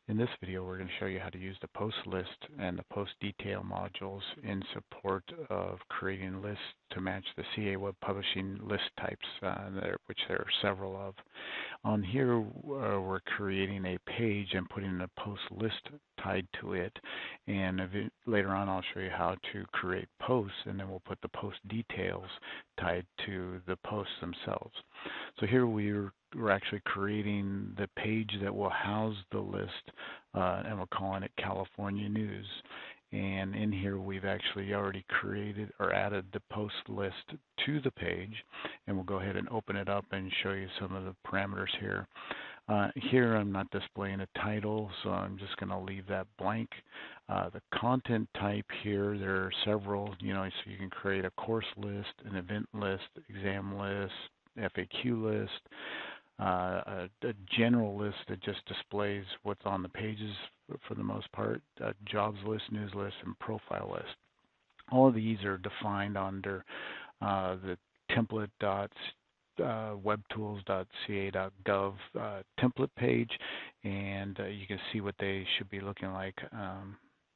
In this video, we're going to show you how to use the post list and the post detail modules in support of creating lists to match the CAWeb Publishing list types, which there are several of. On here, we're creating a page and putting a post list tied to it. And later on, I'll show you how to create posts, and then we'll put the post details tied to the posts themselves. So here we're actually creating the page that will house the list, and we're calling it California News. And in here, we've actually already created or added the post list to the page, and we'll go ahead and open it up and show you some of the parameters here. Here, I'm not displaying a title, so I'm just going to leave that blank. The content type here, there are several, so you can create a course list, an event list, exam list, FAQ list, a general list that just displays what's on the pages for the most part, a jobs list, news list, and profile list. All of these are defined under the template.webtools.ca.gov template page, and you can see what they should be looking like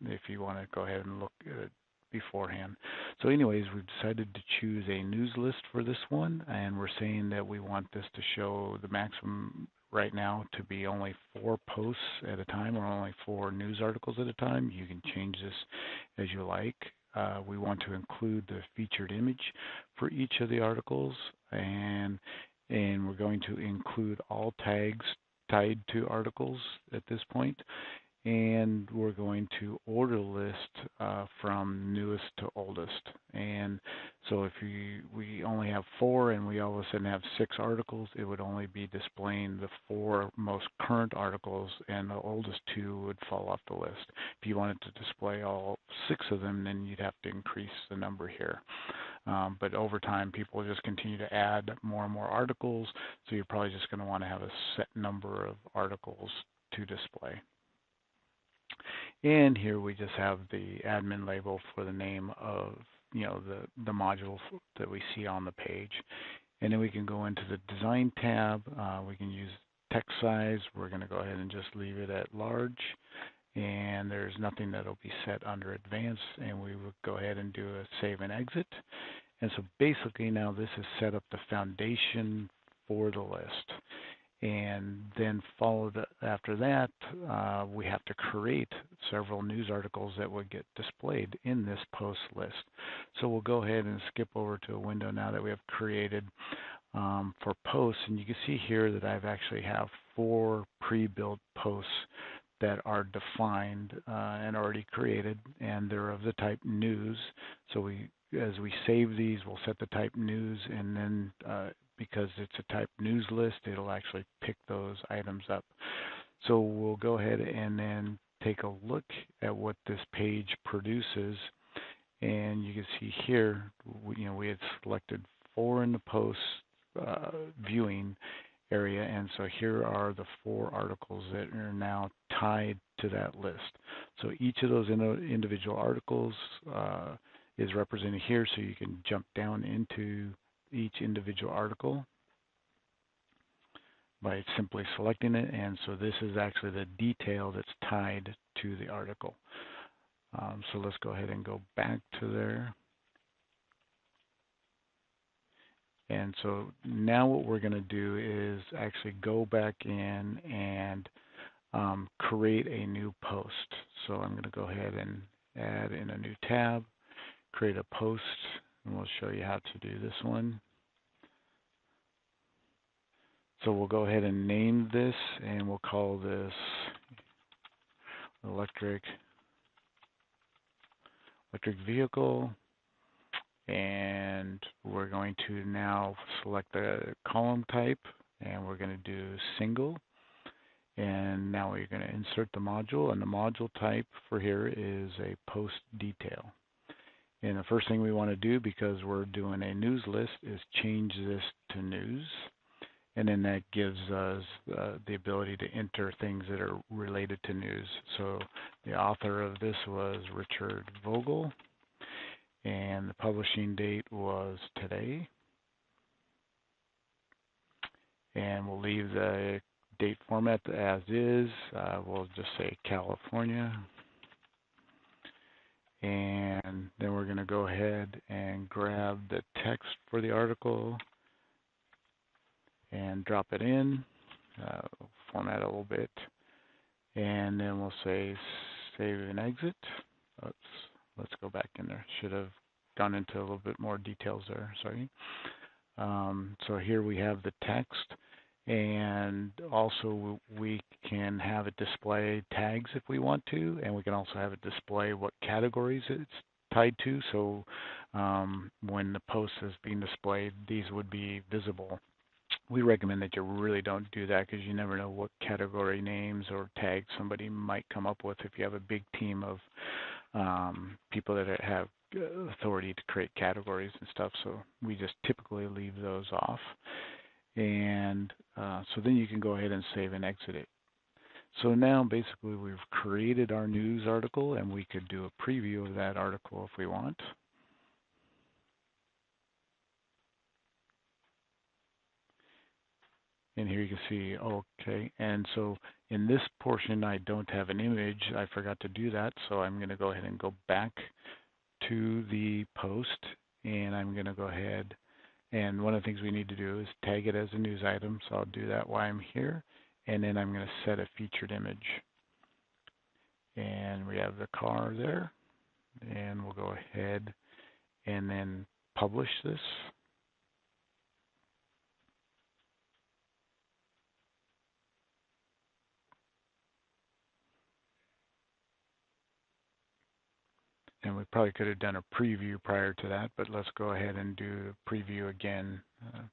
if you want to go ahead and look at it beforehand. So anyways, we've decided to choose a news list for this one, and we're saying that we want this to show the maximum right now to be only 4 posts at a time, or only 4 news articles at a time. You can change this as you like. We want to include the featured image for each of the articles, and we're going to include all tags tied to articles at this point. And we're going to order list from newest to oldest. And so if we only have 4 and we all of a sudden have 6 articles, it would only be displaying the 4 most current articles, and the oldest 2 would fall off the list. If you wanted to display all 6 of them, then you'd have to increase the number here. But over time, people will just continue to add more and more articles, so you're probably just going to want to have a set number of articles to display. And here we just have the admin label for the name of the module that we see on the page. And then we can go into the design tab. We can use text size. We're going to go ahead and just leave it at large. And there's nothing that'll be set under advanced. And we will go ahead and do a save and exit. And so basically now this has set up the foundation for the list. And then after that, we have to create several news articles that would get displayed in this post list. So we'll go ahead and skip over to a window now that we have created for posts. And you can see here that I've actually have 4 pre-built posts that are defined and already created, and they're of the type news. So as we save these, we'll set the type news, and then because it's a type news list, it'll actually pick those items up. So we'll go ahead and then take a look at what this page produces. And you can see here, we had selected 4 in the post viewing area. And so here are the 4 articles that are now tied to that list. So each of those individual articles is represented here, so you can jump down into each individual article by simply selecting it. And so this is actually the detail that's tied to the article. So let's go ahead and go back to there. And so now what we're going to do is actually go back in and create a new post. So I'm going to go ahead and add in a new tab, create a post, and we'll show you how to do this one. So we'll go ahead and name this, and we'll call this electric vehicle. And we're going to now select the column type, and we're going to do single. And now we're going to insert the module, and the module type for here is a post detail. And the first thing we want to do, because we're doing a news list, is change this to news. And then that gives us the ability to enter things that are related to news. So the author of this was Richard Vogel, and the publishing date was today. And we'll leave the date format as is. We'll just say California. And then we're going to go ahead and grab the text for the article and drop it in, format a little bit, and then we'll say save and exit. Oops, let's go back in there. Should have gone into a little bit more details there, sorry. So here we have the text, and also we can have it display tags if we want to, and we can also have it display what categories it's tied to. So when the post is being displayed, these would be visible. We recommend that you really don't do that because you never know what category names or tags somebody might come up with if you have a big team of people that have authority to create categories and stuff. So we just typically leave those off. And so then you can go ahead and save and exit it. So now basically we've created our news article, and we could do a preview of that article if we want. And here you can see, okay, and so in this portion I don't have an image. I forgot to do that, so I'm going to go ahead and go back to the post, and I'm going to go ahead, and one of the things we need to do is tag it as a news item, so I'll do that while I'm here, and then I'm going to set a featured image. And we have the car there, and we'll go ahead and then publish this. And we probably could have done a preview prior to that, but let's go ahead and do the preview again.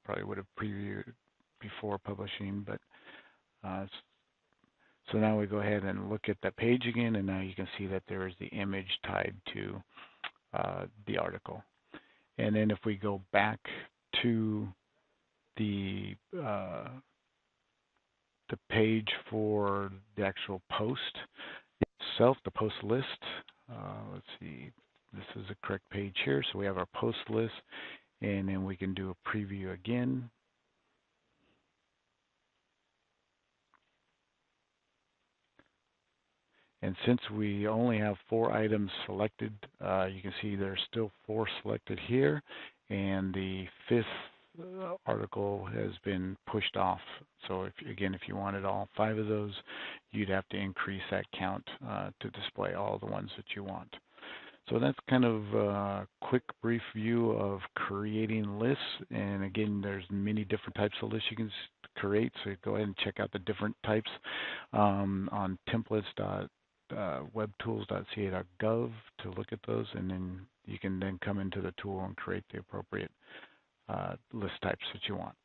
Probably would have previewed before publishing, but so now we go ahead and look at that page again, and now you can see that there is the image tied to the article. And then if we go back to the page for the actual post itself, the post list. Let's see, this is the correct page here. So we have our post list, and then we can do a preview again. And since we only have 4 items selected, you can see there's still 4 selected here, and the 5th article has been pushed off. So if you wanted all 5 of those, you'd have to increase that count to display all the ones that you want. So that's kind of a quick, brief view of creating lists. And again, there's many different types of lists you can create. So go ahead and check out the different types on templates.webtools.ca.gov to look at those, and then you can then come into the tool and create the appropriate list types that you want.